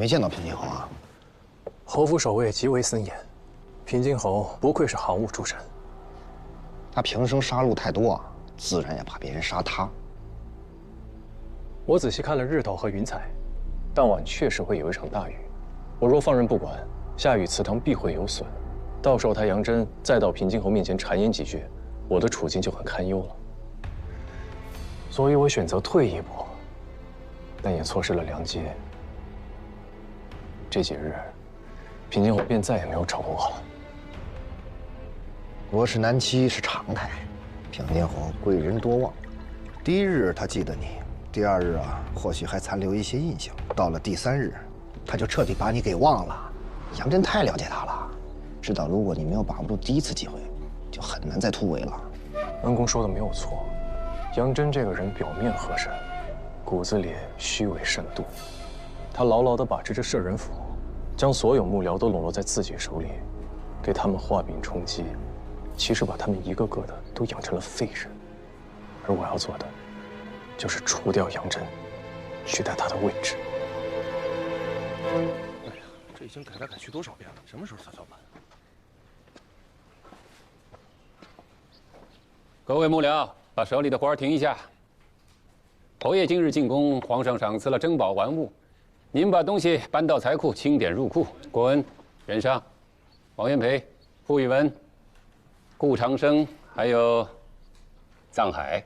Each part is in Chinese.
没见到平津侯啊？侯府守卫极为森严，平津侯不愧是行务出身。他平生杀戮太多，自然也怕别人杀他。我仔细看了日头和云彩，当晚确实会有一场大雨。我若放任不管，下雨祠堂必会有损。到时候他杨真再到平津侯面前谗言几句，我的处境就很堪忧了。所以我选择退一步，但也错失了良机。这几日，平津侯便再也没有找过我了。国事难期是常态，平津侯贵人多望。第一日他记得你，第二日或许还残留一些印象，到了第三日，他就彻底把你给忘了。杨真太了解他了，知道如果你没有把握住第一次机会，就很难再突围了。恩公说的没有错，杨真这个人表面和善，骨子里虚伪慎妒。他牢牢地把持着摄人府，将所有幕僚都笼络在自己手里，给他们画饼充饥，其实把他们一个个的都养成了废人。而我要做的，就是除掉杨真，取代他的位置。哎呀，这已经改来改去多少遍了，什么时候才算完？各位幕僚，把手里的活儿停一下。侯爷今日进宫，皇上赏赐了珍宝玩物，您把东西搬到财库，清点入库。郭恩、任尚、王元培、傅宇文、顾长生，还有藏海。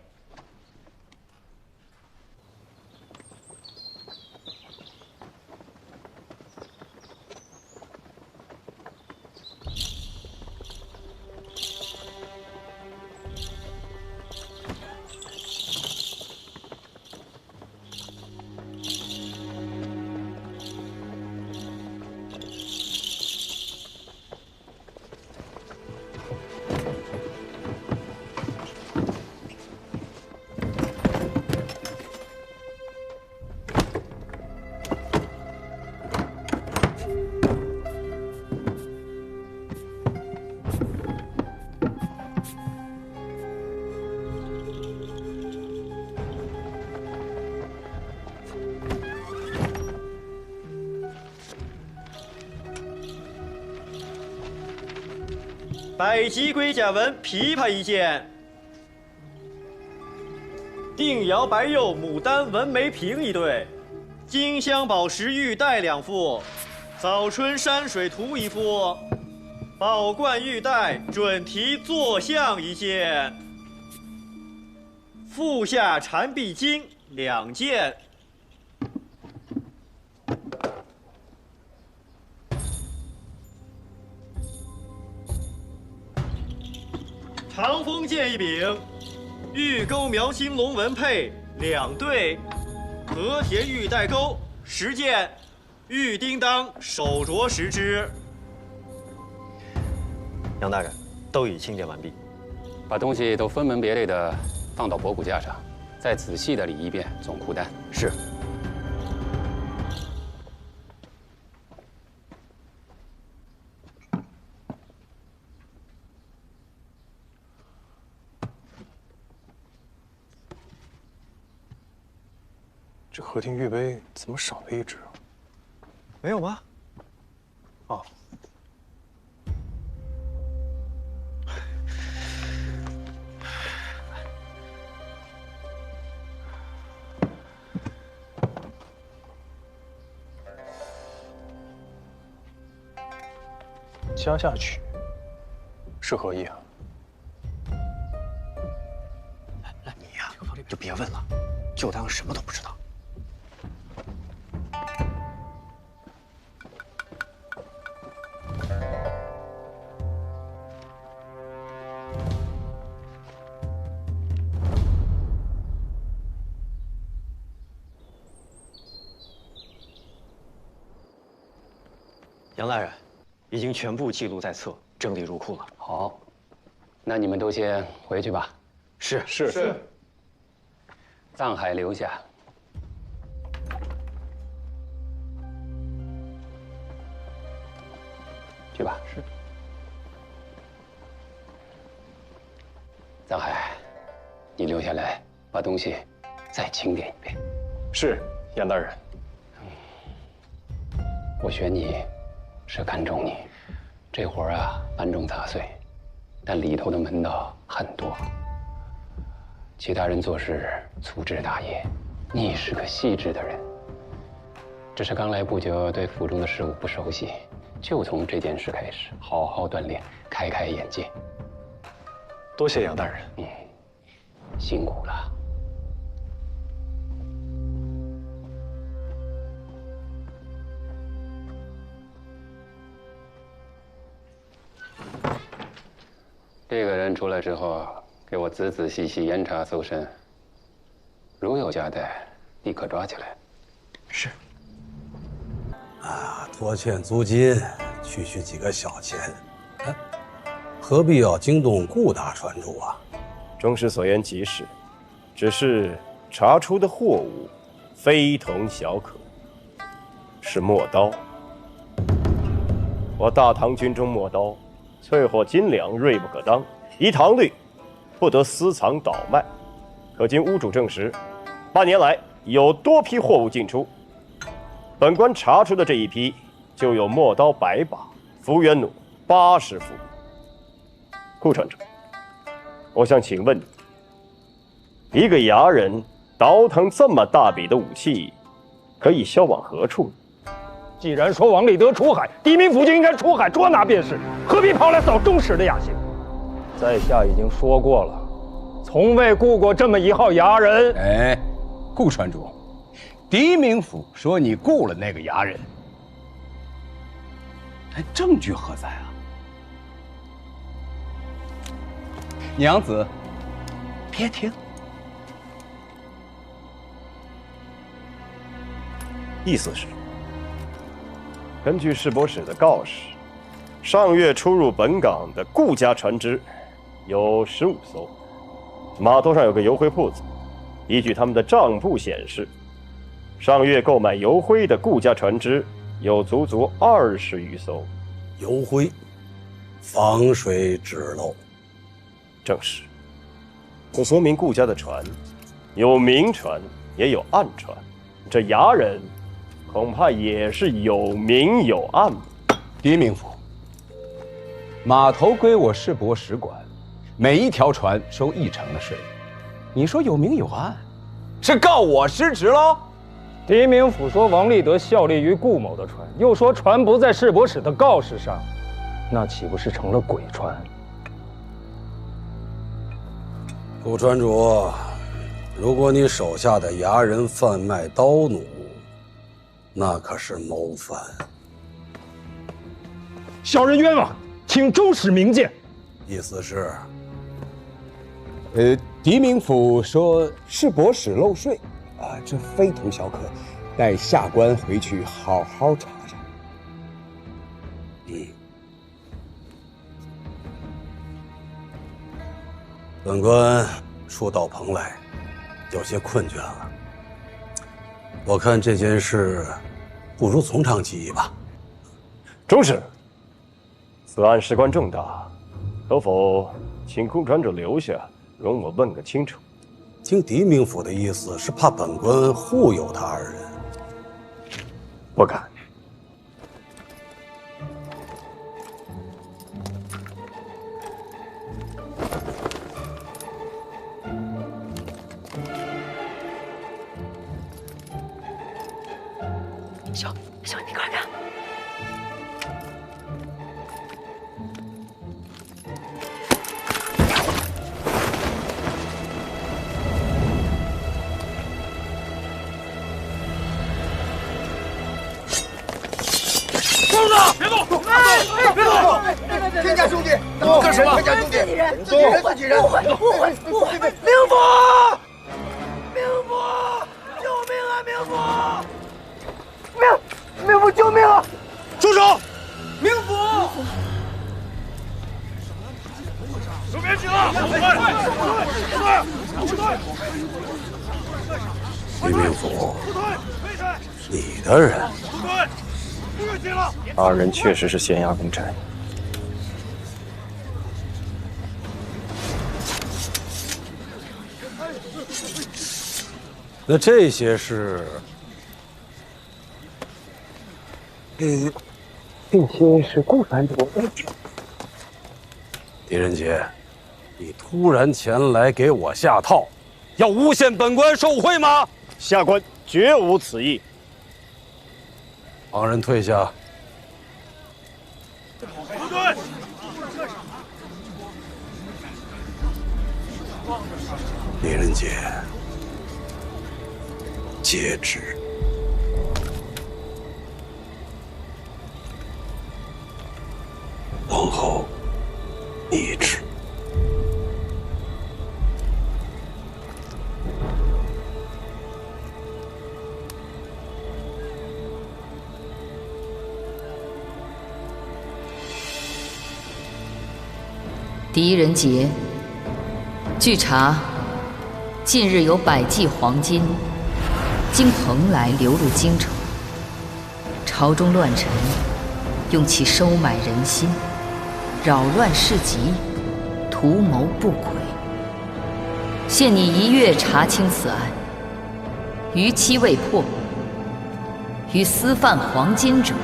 百级龟甲纹琵琶一件，定窑白釉牡丹纹眉瓶一对，金镶宝石玉带2副，早春山水图1幅，宝冠玉带准题坐像1件，腹下缠臂巾2件。长锋剑1柄，玉钩描青龙纹佩2对，和田玉带钩10件，玉叮当手镯10只。杨大人，都已清点完毕，把东西都分门别类的放到博古架上，再仔细的理一遍总库单。是。这和田玉杯怎么少了一只啊？没有吗？哦，加下去是何意啊？你呀，就别问了，就当什么都不知道。杨大人，已经全部记录在册，整理入库了。好，那你们都先回去吧。是。藏海留下。去吧。是。藏海，你留下来把东西再清点一遍。是，杨大人。我选你，是看中你。这活儿啊，繁重杂碎，但里头的门道很多。其他人做事粗枝大叶，你是个细致的人。只是刚来不久，对府中的事务不熟悉，就从这件事开始，好好锻炼，开开眼界。多谢杨大人。辛苦了。这个人出来之后，给我仔仔细细严查搜身，如有夹带，立刻抓起来。是。拖欠租金，区区几个小钱，何必要惊动顾大船主啊？中士所言极是，只是查出的货物非同小可，是墨刀。我大唐军中墨刀，淬火金两，锐不可当，依唐律，不得私藏倒卖。可经屋主证实，8年来有多批货物进出，本官查出的这一批，就有墨刀100把，幅员弩80副。顾船长，我想请问你，一个衙人倒腾这么大笔的武器，可以销往何处呢？既然说王立德出海，狄明府就应该出海捉拿便是，何必跑来扫中使的雅兴？在下已经说过了，从未雇过这么一号衙人。哎，顾船主，狄明府说你雇了那个衙人，哎，证据何在啊？娘子，别听。意思是，根据市舶使的告示，上月出入本港的顾家船只有15艘，码头上有个油灰铺子，依据他们的账簿显示，上月购买油灰的顾家船只有足足20余艘。油灰，防水止漏。正是，这说明顾家的船有明船也有暗船，这衙人恐怕也是有明有暗。狄明府码头归我市舶使管，每一条船收1成的税。你说有明有暗，是告我失职喽？狄明府说王立德效力于顾某的船，又说船不在市舶使的告示上，那岂不是成了鬼船？顾船主，如果你手下的衙人贩卖刀弩，那可是谋反。小人冤枉，请中使明鉴。意思是，狄明府说市舶使漏税啊，这非同小可，待下官回去好好查查。本官初到蓬莱，有些困倦了。我看这件事，不如从长计议吧。中使，此案事关重大，可否请顾船主留下，容我问个清楚？听狄明府的意思是怕本官护佑他2人。不敢。兄，你快看！疯子，别动！别动！天家兄弟，干什么？天家兄弟，自己人，自己人，不会！明府，救命啊！明府，救命啊！住手！明府，都别急了！狄明府，你的人。2人确实是县衙公差。那这些事，这些是顾传主。狄仁杰，你突然前来给我下套，要诬陷本官受贿吗？下官绝无此意。旁人退下。狄仁杰，接旨。王后懿旨。狄仁杰，据查，近日有100骑黄金经蓬莱流入京城，朝中乱臣用其收买人心，扰乱市集，图谋不轨。限你1月查清此案，逾期未破，与私贩黄金者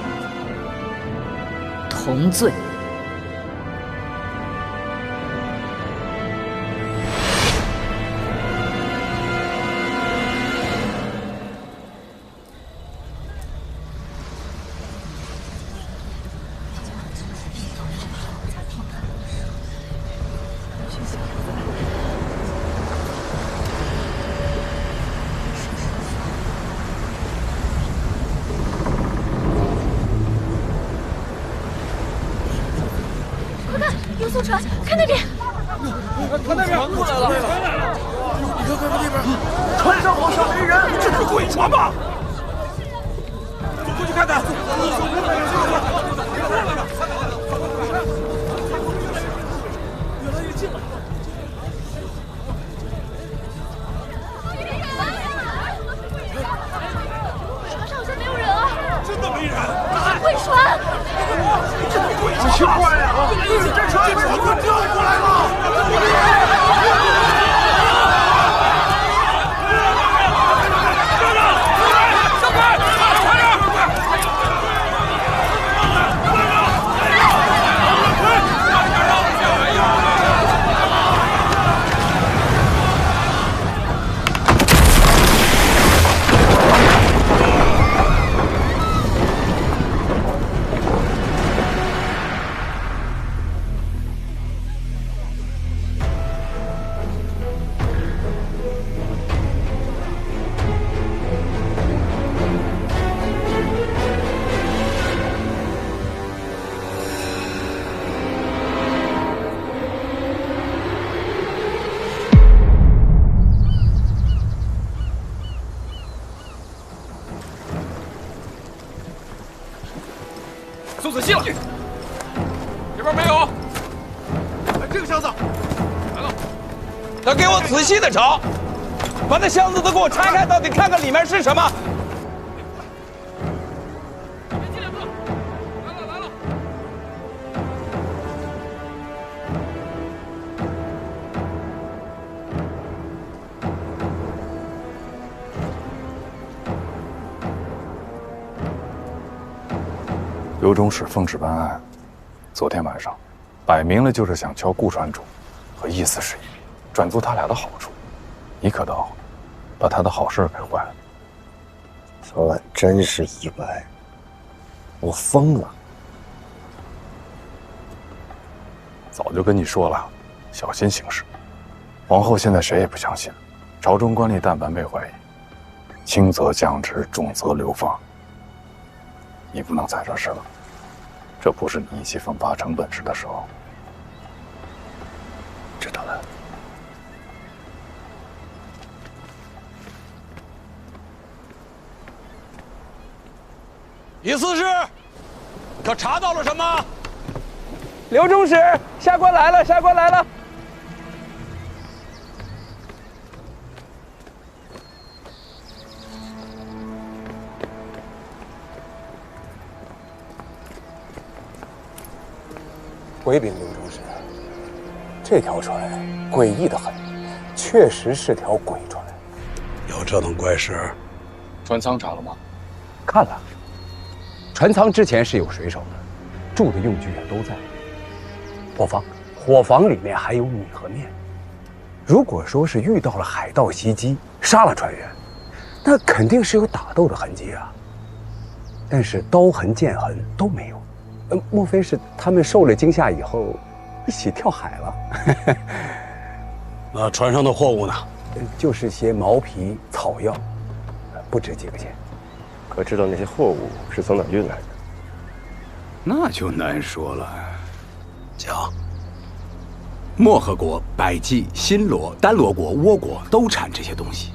同罪。有艘船，看那边，看那边，船过来了！你看那边，船上好像没人，这是鬼船吧？走过去看看。越来越近了。船上好像没有人啊！真的没人？是鬼船！这是鬼船！奇怪呀！这船快掉过来了！送仔细了，这边没有。这个箱子来了，那给我仔细的找，把那箱子都给我拆开，到底看看里面是什么。来了。刘中使奉旨办案，昨天晚上，摆明了就是想敲顾船主和意思是一笔，赚足他俩的好处。你可倒好，把他的好事给坏了。昨晚真是意外，我疯了。早就跟你说了，小心行事。皇后现在谁也不相信，朝中官吏但凡被怀疑，轻则降职，重则流放。你不能再惹事了，这不是你意气风发成本事的时候。知道了。李司事，可查到了什么？刘中使，下官来了，下官来了。回禀刘中使，这条船诡异得很，确实是条鬼船。有这等怪事？船舱查了吗？看了。船舱之前是有水手的，住的用具也都在。伙房里面还有米和面。如果说是遇到了海盗袭击，杀了船员，那肯定是有打斗的痕迹啊。但是刀痕、剑痕都没有，莫非是他们受了惊吓以后一起跳海了？那船上的货物呢？就是些毛皮、草药，不值几个钱。可知道那些货物是从哪运来的？那就难说了。讲。漠河国、百济、新罗、丹罗国、倭国都产这些东西。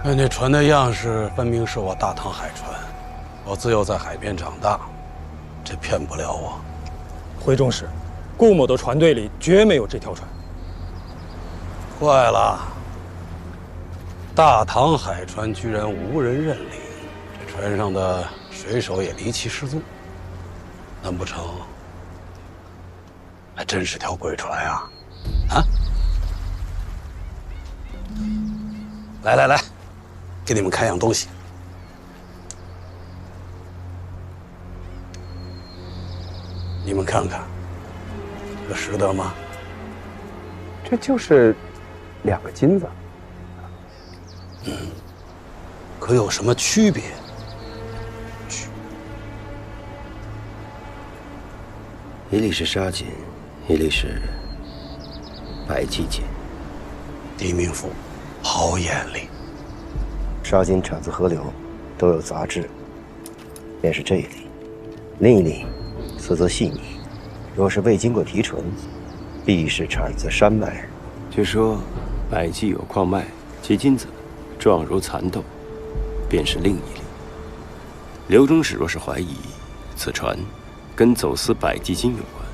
看这船的样式，分明是我大唐海船。我自幼在海边长大，这骗不了我。回中使，顾某的船队里绝没有这条船。坏了，大唐海船居然无人认领，这船上的水手也离奇失踪，难不成还真是条鬼船呀？啊！来，给你们看样东西。你们看看，这识得吗？这就是2个金子。可有什么区别？一粒是沙金，一粒是百济金。狄明府好眼力。沙金产自河流，都有杂质，便是这一粒。另一粒色泽细腻，若是未经过提纯，必是产自山脉。据说百济有矿脉，其金子状如蚕豆，便是另一粒。刘中使若是怀疑此船跟走私百济金有关，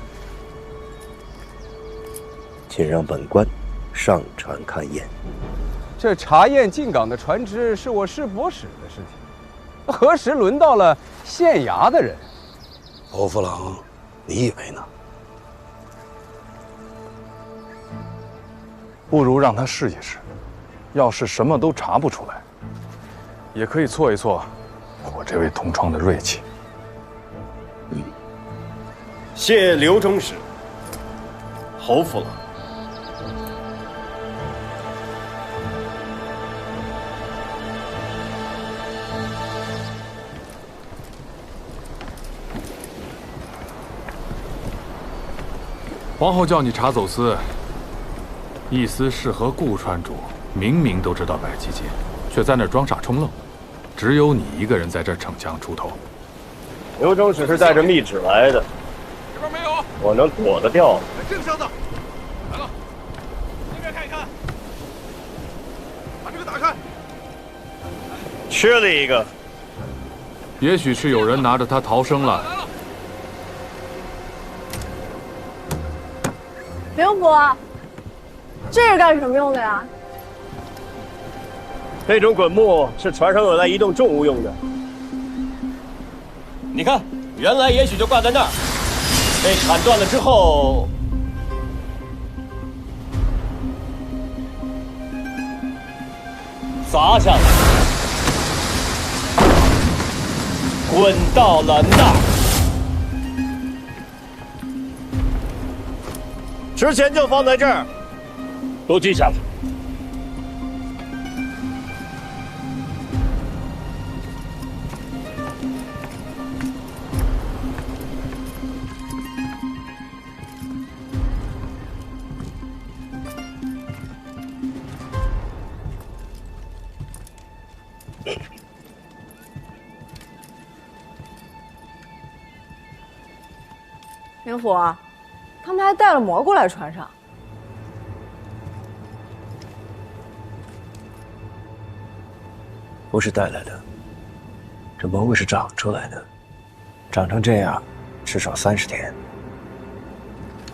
请让本官上船勘验。这查验进港的船只是我师伯使的事情，何时轮到了县衙的人？侯夫郎，你以为呢？不如让他试一试，要是什么都查不出来，也可以挫一挫我这位同窗的锐气。谢刘中使，侯夫郎。皇后叫你查走私，意思是和顾川主明明都知道百济金，却在那儿装傻充愣，只有你一个人在这儿逞强出头。刘中使是带着密旨来的，这边没有，我能躲得掉吗？这个箱子来了，那边看一看，把这个打开。缺了一个，也许是有人拿着它逃生了。刘伯，这是干什么用的呀？这种滚木是船上用来移动重物用的。你看，原来也许就挂在那儿，被砍断了之后，砸下来，滚到了那儿。之前就放在这儿，都记下了。明府，他们还带了蘑菇来船上。不是带来的，这蘑菇是长出来的，长成这样，至少30天。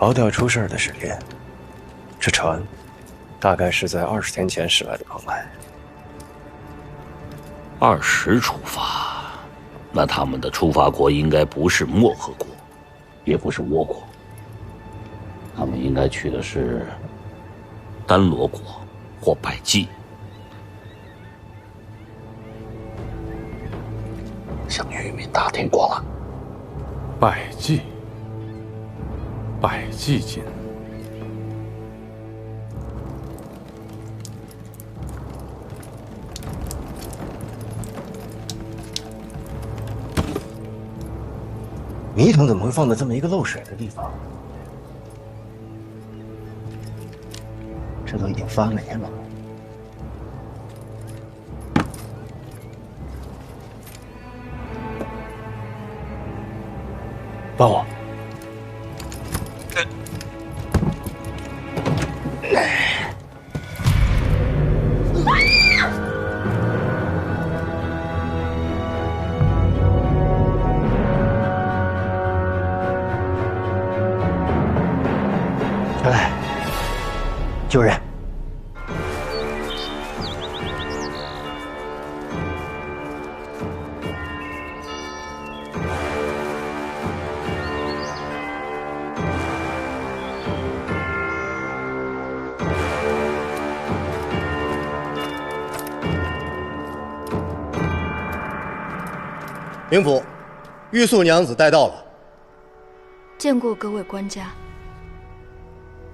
熬掉出事的时间，这船大概是在20天前驶来的蓬莱。20出发，那他们的出发国应该不是漠河国，也不是倭国，他们应该去的是丹罗国或百济。想百济金。米桶怎么会放在这么一个漏水的地方？这都已经发霉了。帮我。下来，救人。灵府，玉素娘子带到了。见过各位官家。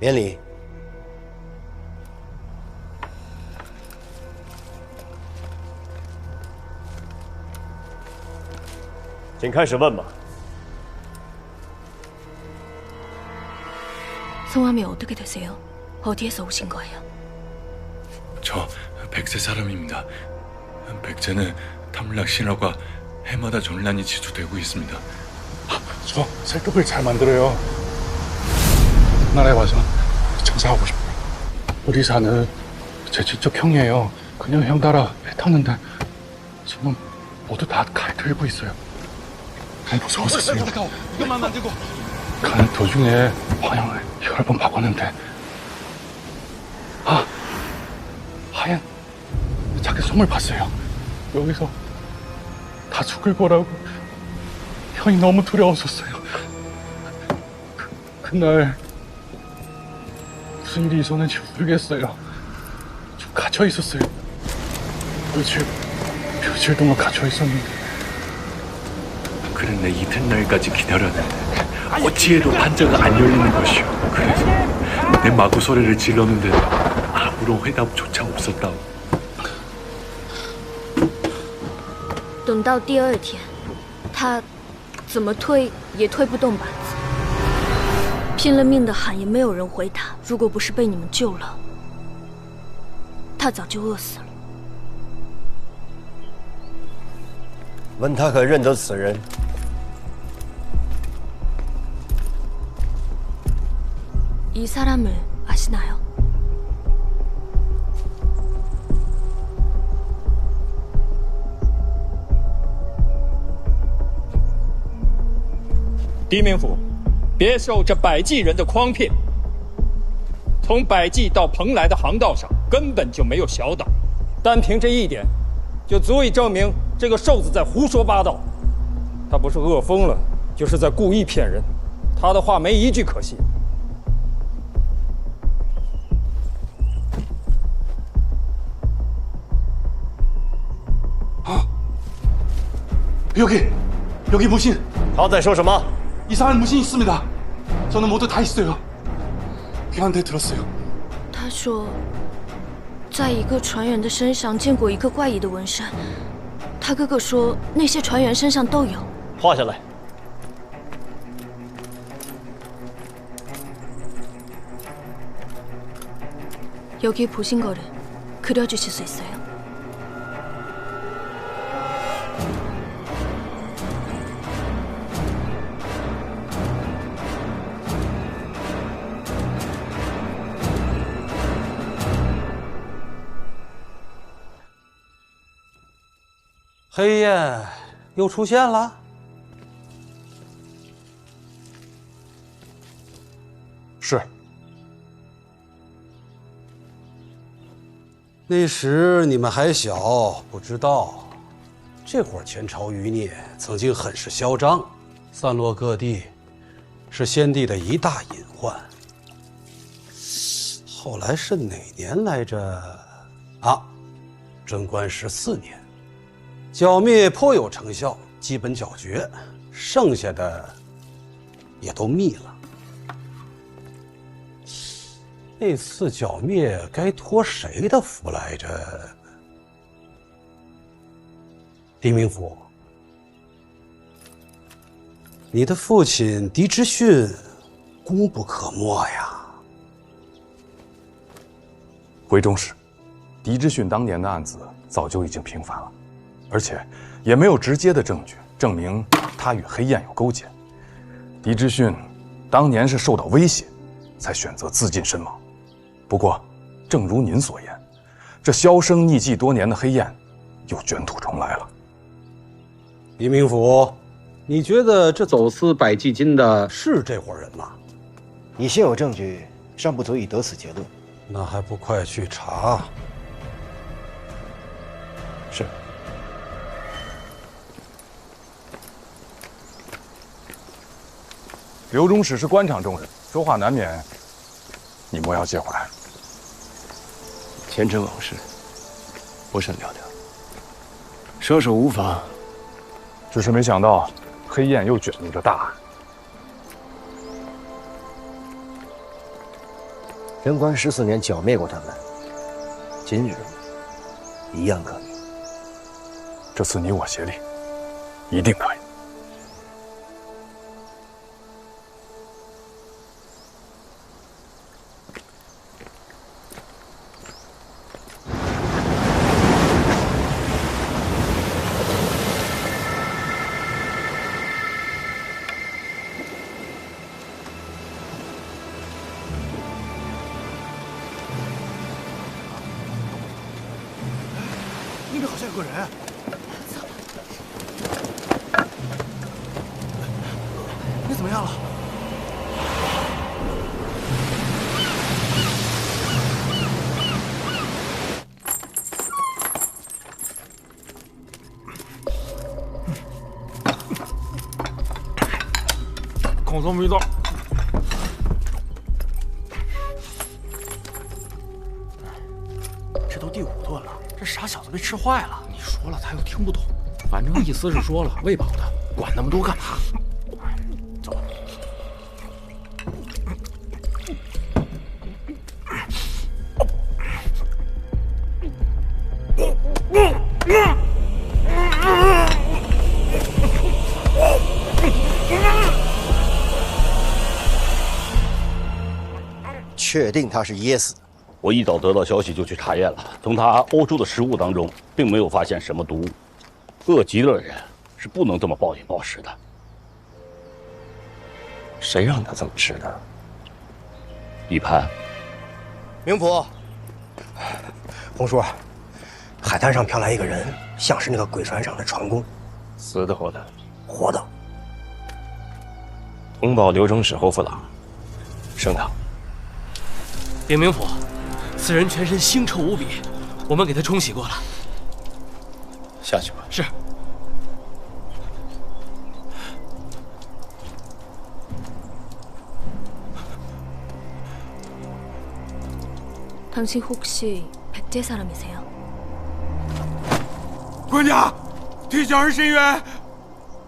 免礼。请开始问吧。 성함이 어떻게 되세요? 어디에서 오신 거예요? 저 백제 사람입니다. 백제는 탐락신화가 해마다 전란이 지주되고 있습니다. 저 살급을 잘 만들어요. 나라에 와서 장사하고 싶어요. 의리사는 제 직접 형이에요. 그냥 형 따라 배 탔는데 지금 모두 다 칼 들고 있어요. 너무 무서웠었어요. 이것만 만들고. 가는 도중에 방향을 여러 번 바꿨는데 하얀 자기 손을 봤어요. 여기서 다 죽을 거라고 형이 너무 두려웠었어요. 그날 무슨 일이 있었는지 모르겠어요. 좀 갇혀 있었어요. 며칠 동안 갇혀 있었는데. 그런데 이튿날까지 기다렸는데 어찌해도 판자가 안 열리는 것이오. 그래서 내 마구 소리를 질렀는데 아무런 회답조차 없었다. 等到第二天，他怎么推也推不动板子，拼了命的喊也没有人回答。如果不是被你们救了，他早就饿死了。问他可认得此人？ 이 사람을 아시나요?狄明府，别受这百济人的诓骗。从百济到蓬莱的航道上根本就没有小岛，单凭这一点，就足以证明这个瘦子在胡说八道。他不是饿疯了，就是在故意骗人。他的话没一句可信。 여기 무신. 他在说什么？ 이상한 무신이 있습니다. 저는 모두 다 있어요. 걔한테 들었어요. 他说，在一个船员的身上见过一个怪异的纹身。他哥哥说，那些船员身上都有。画下来。 여기 보신 거를 그려주실 수 있어요?黑雁又出现了。是。那时你们还小，不知道，这会儿前朝余孽曾经很是嚣张，散落各地，是先帝的一大隐患。后来是哪年来着？贞观14年。 剿灭颇有成效，基本剿绝，剩下的也都灭了。那次剿灭该托谁的福来着？狄明府，你的父亲狄之训功不可没呀。回中使，狄之训当年的案子早就已经平反了，而且也没有直接的证据证明他与黑焰有勾结。狄之训当年是受到威胁，才选择自尽身亡。不过，正如您所言，这销声匿迹多年的黑焰又卷土重来了。狄明府，你觉得这走私百济金的是这伙人吗？你现有证据，尚不足以得此结论。那还不快去查？是。刘中使是官场中人，说话难免你莫要介怀。前尘往事，不甚了了。射手无妨，只是没想到黑焰又卷入这大案。贞观14年剿灭过他们，今日一样可以。这次你我协力，一定可以。那边好像有个人。你怎么样了？孔松迷踪。这都第5顿了，这傻小子被吃坏了。你说了，他又听不懂。反正意思是说了，喂饱他，管那么多干嘛？走。确定他是噎死的。我一早得到消息就去查验了，从他欧洲的食物当中并没有发现什么毒物。饿极了的人是不能这么暴饮暴食的。谁让他这么吃的？一盘。明府，红叔，海滩上飘来一个人，像是那个鬼船上的船工。死的活的？活的。通报刘中使侯副郎，升堂。禀明府，此人全身腥臭无比，我们给他冲洗过了。下去吧。是。당신 혹시 백제 사람이세요? 官家，替小儿伸冤。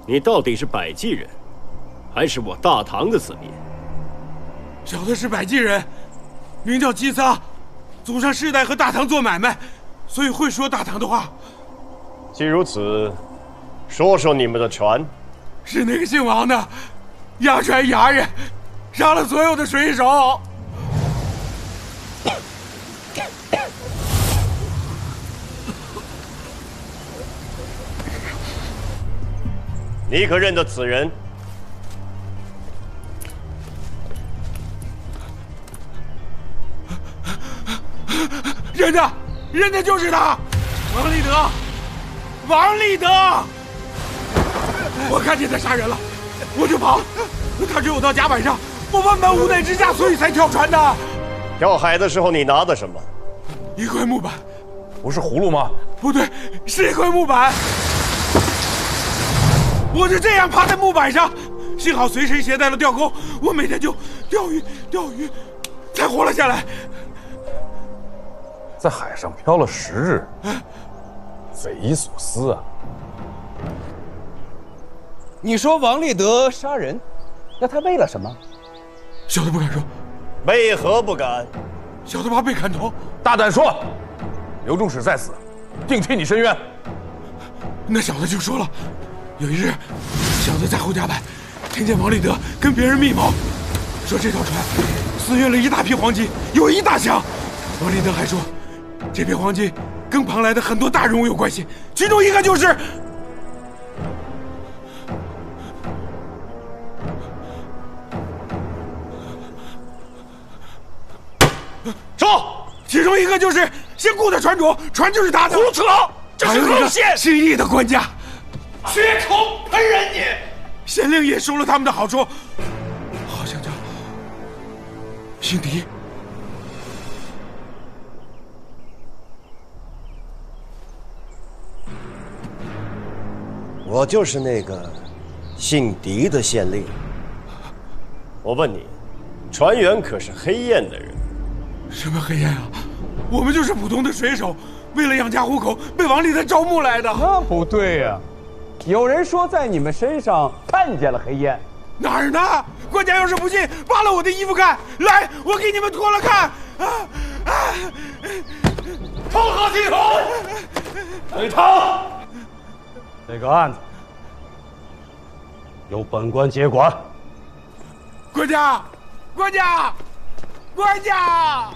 你到底是百济人，还是我大唐的子民？小的是百济人，名叫姬撒，祖上世代和大唐做买卖，所以会说大唐的话。既如此，说说你们的船。是那个姓王的，押船衙人，杀了所有的水手。你可认得此人？认得，认得就是他，王立德，王立德。我看见他杀人了，我就跑。他追我到甲板上，我万般无奈之下，所以才跳船的。跳海的时候你拿的什么？一块木板。不是葫芦吗？不对，是一块木板。我就这样趴在木板上，幸好随身携带了钓钩，我每天就钓鱼，才活了下来。在海上漂了10日，匪夷所思啊！你说王立德杀人，那他为了什么？小的不敢说。为何不敢？小的怕被砍头。大胆说！刘仲史在此，定替你伸冤。那小的就说了，有一日，小的在后甲板，听见王立德跟别人密谋，说这条船私运了一大批黄金，有一大箱。王立德还说，这批黄金跟庞来的很多大人物有关系，其中一个就是。说，其中一个就是姓顾的船主，船就是他的。胡扯！这是横线。姓易的官家，血口喷人你！县令也收了他们的好处，好像叫姓狄。我就是那个姓狄的县令。我问你，船员可是黑雁的人？什么黑雁啊？我们就是普通的水手，为了养家糊口，被王立德招募来的。那不对呀，有人说在你们身上看见了黑雁，哪儿呢？官家要是不信，扒了我的衣服看，来，我给你们脱了看。成何体统？李唐，这个案子由本官接管。官家，官家，官家！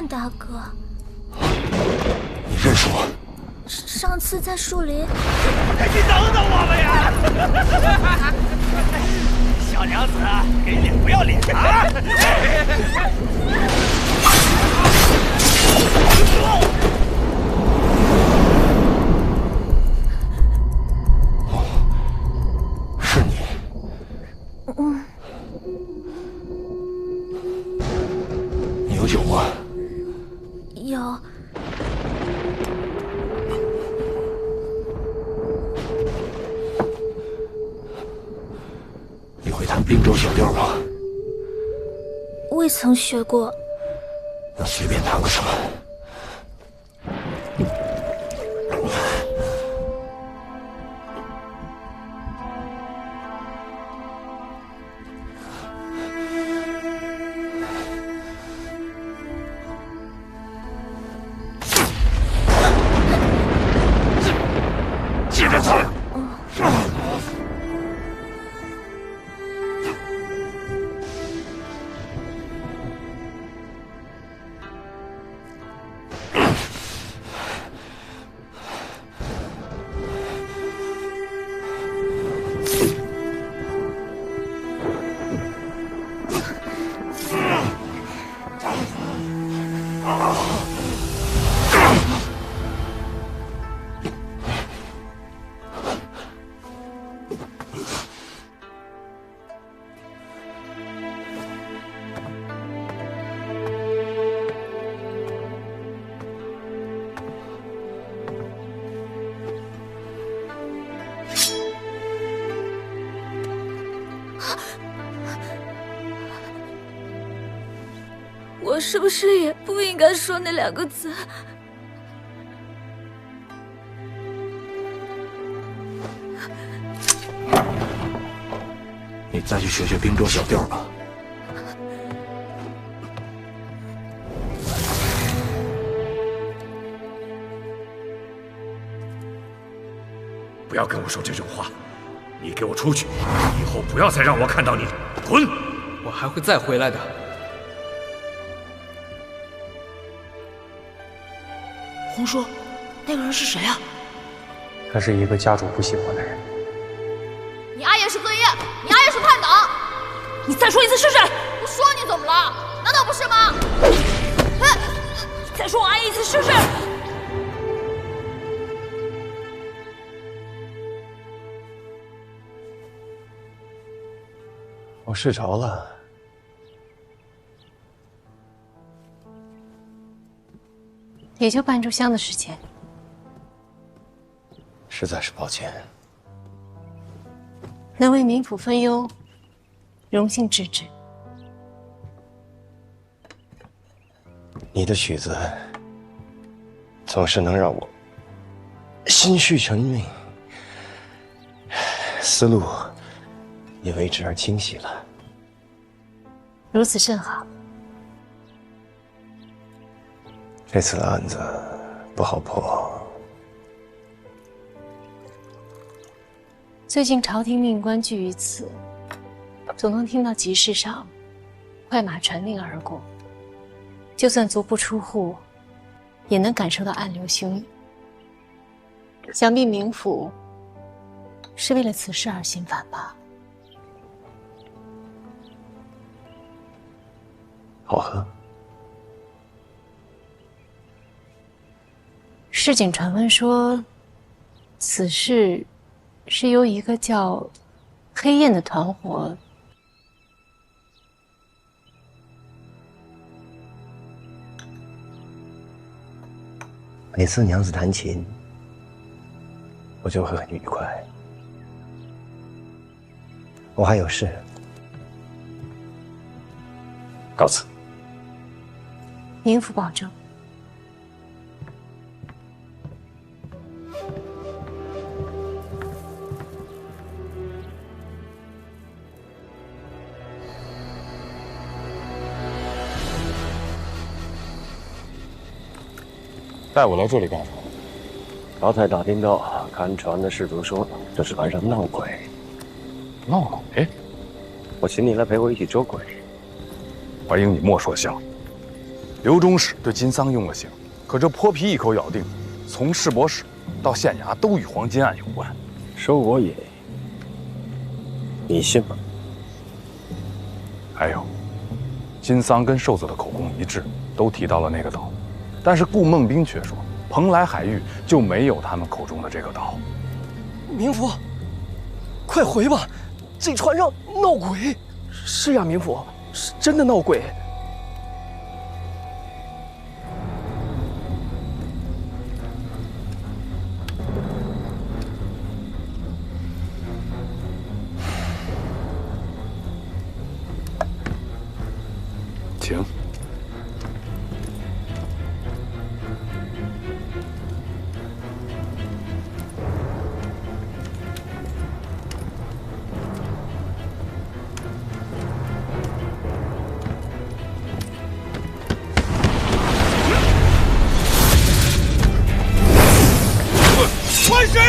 大哥，你认识我？上次在树林。你等等我们呀！小娘子，给脸不要脸啊！是你。你有酒吗？有。你会弹滨州小调吗？未曾学过。那随便弹个什么？接着弹。我是不是也不应该说那2个字？你再去学学冰桌小调吧。不要跟我说这种话！你给我出去！以后不要再让我看到你！滚！我还会再回来的。红叔，那个人是谁啊？他是一个家主不喜欢的人。你阿爷是罪业，你阿爷是叛党！你再说一次试试！我说你怎么了？难道不是吗？再说我阿爷一次试试！我睡着了。也就半炷香的时间。实在是抱歉。能为冥府分忧，荣幸之至。你的曲子总是能让我心绪沉静，思路也为之而清晰了。如此甚好。这次的案子不好破。最近朝廷命官聚于此，总能听到集市上快马传令而过，就算足不出户，也能感受到暗流汹涌。想必冥府是为了此事而心烦吧？好喝。市井传闻说，此事是由一个叫黑燕的团伙。每次娘子弹琴，我就会很愉快。我还有事，告辞。冥府保重。带我来这里干什么？刚才打听到，看船的士卒说这是船上闹鬼。闹鬼？我请你来陪我一起捉鬼。怀英，你莫说笑。刘中使对金桑用了刑，可这泼皮一口咬定，从市舶使到县衙都与黄金案有关。说我也，你信吗？还有，金桑跟瘦子的口供一致，都提到了那个岛。但是顾孟斌却说，蓬莱海域就没有他们口中的这个岛。冥府，快回吧！这船上闹鬼。是呀，冥府，是真的闹鬼。请。关谁？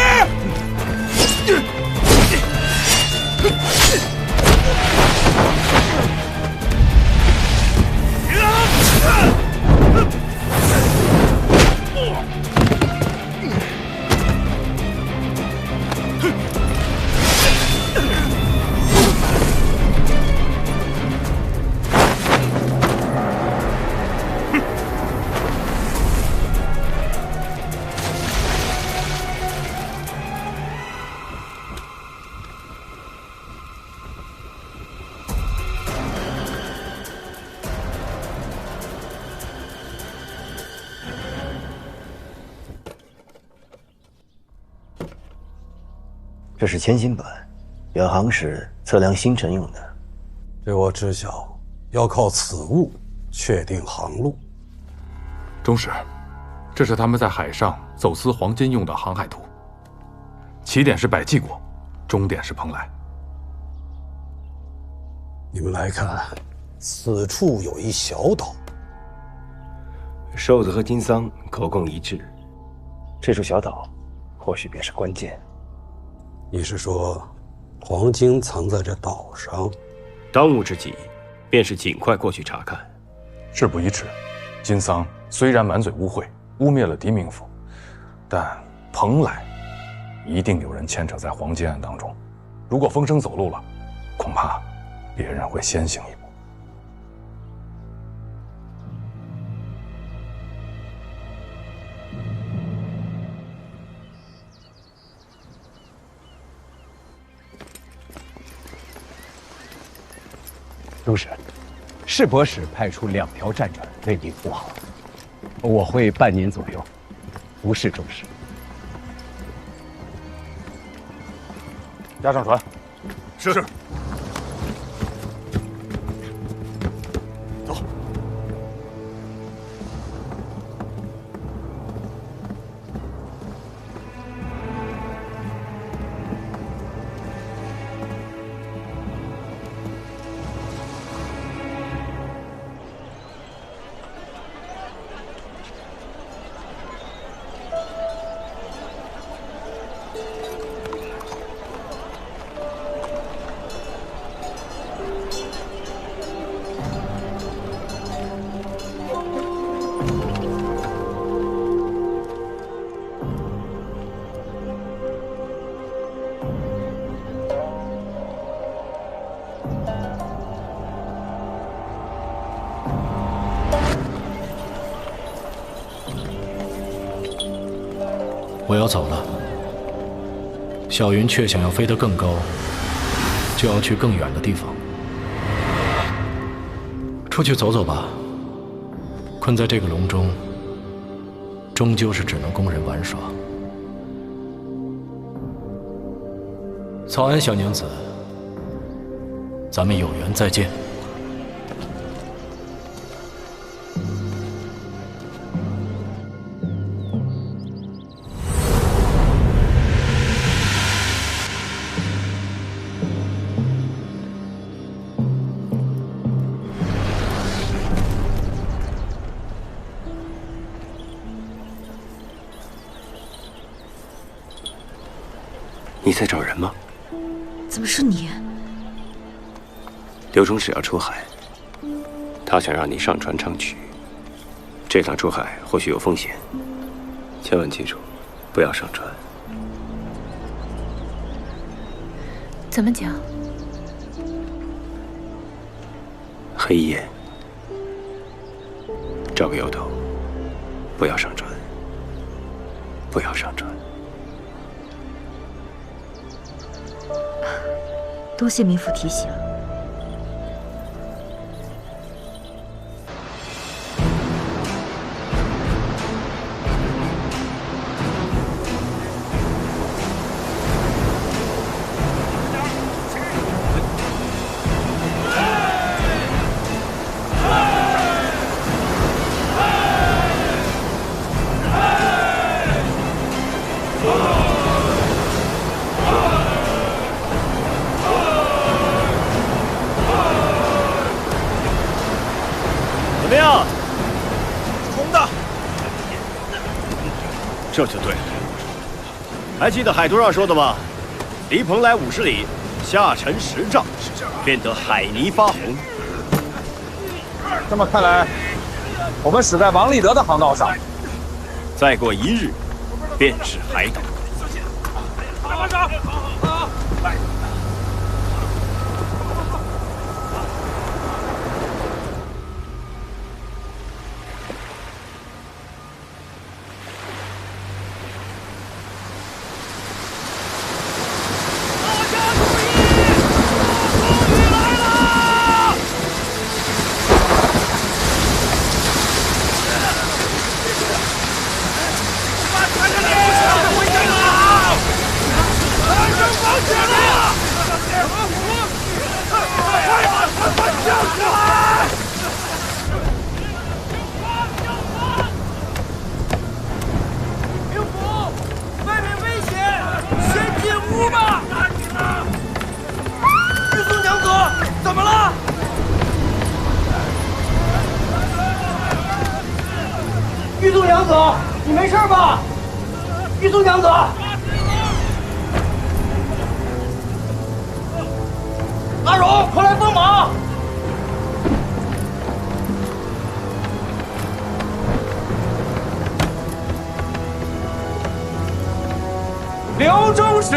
别这是千金本，远航时测量星辰用的。据我知晓，要靠此物确定航路。中使，这是他们在海上走私黄金用的航海图，起点是百济国，终点是蓬莱。你们来看，此处有一小岛。瘦子和金桑口供一致，这处小岛或许便是关键。你是说，黄金藏在这岛上？当务之急，便是尽快过去查看。事不宜迟，金桑虽然满嘴污秽，污蔑了狄明府，但蓬莱一定有人牵扯在黄金案当中。如果风声走漏了，恐怕别人会先行一步。中使，世伯使派出2条战船为您护航，我会半年左右不是中使。押上船。是。走。我要走了。小云却想要飞得更高，就要去更远的地方。出去走走吧。困在这个笼中，终究是只能供人玩耍。草安小娘子，咱们有缘再见。你在找人吗？怎么是你？刘中使要出海，他想让你上船唱曲。这趟出海或许有风险，千万记住，不要上船。怎么讲？黑夜，找个由头，不要上船，不要上船。多谢民府提醒。怎么样？冲的。这就对了。还记得海图上说的吗？离蓬莱50里，下沉10丈，便得海泥发红。这么看来，我们驶在王立德的航道上。再过1日，便是海岛。班长，把船上的不是回家了！子，你没事吧？玉松娘子，阿荣，快来帮忙！刘中使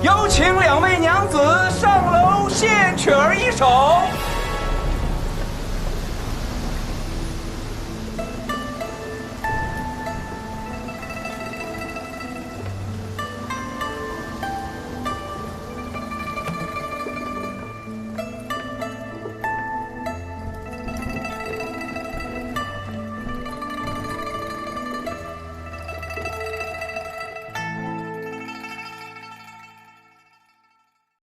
有请2位娘子上楼献曲儿一首。